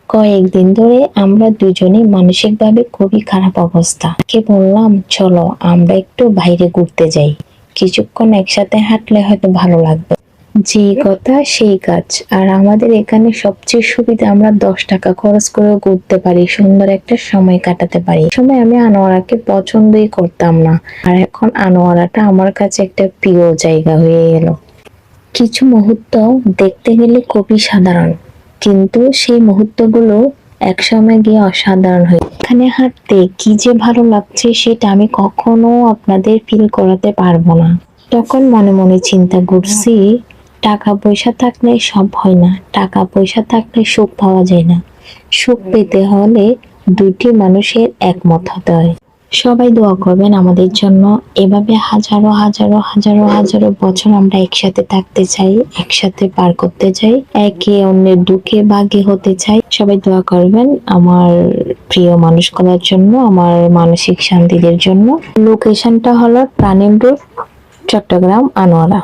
কয়েকদিন ধরে আমরা দুজনেই মানসিকভাবে খুবই খারাপ অবস্থা। কে বললাম চলো আমরা একটু বাইরে ঘুরতে যাই, কিছুক্ষণ একসাথে হাঁটলে হয়তো ভালো লাগবে। যে কথা সেই কাজ। আর আমাদের এখানে সবচেয়ে সুবিধা, আমরা 10 টাকা খরচ করে ঘুরতে পারি, সুন্দর একটা সময় কাটাতে পারি। সময় আমি আনোয়ারাকে পছন্দই করতাম না, আর এখন আনোয়ারাটা আমার কাছে একটা প্রিয় জায়গা হয়ে গেল। কিছু মুহূর্ত দেখতে গেলে খুবই সাধারণ, কিন্তু সেই মুহূর্তগুলো একসময় গিয়ে অসাধারণ হয়ে যায়। এখানে হাঁটতে কি যে ভালো লাগছে সেটা আমি কখনো আপনাদের ফিল করাতে পারবো না। তখন মনে মনে চিন্তা করছি, টাকা পয়সা থাকলে সব হয় না, টাকা পয়সা থাকলে সুখ পাওয়া যায় না। সুখ পেতে হলে দুটি মানুষের একমত হতে হয়। সবাই দোয়া করবেন আমাদের জন্য। এভাবে হাজারো হাজারো হাজারো হাজারো বছর আমরা একসাথে থাকতে চাই, একসাথে পার করতে চাই, একে অন্যের দুঃখে ভাগী হতে চাই। সবাই দোয়া করবেন আমার প্রিয় মানুষগুলোর জন্য, আমার মানসিক শান্তিদের জন্য। লোকেশনটা হলো প্রাণীর রূপ, চট্টগ্রাম, আনোয়ারা।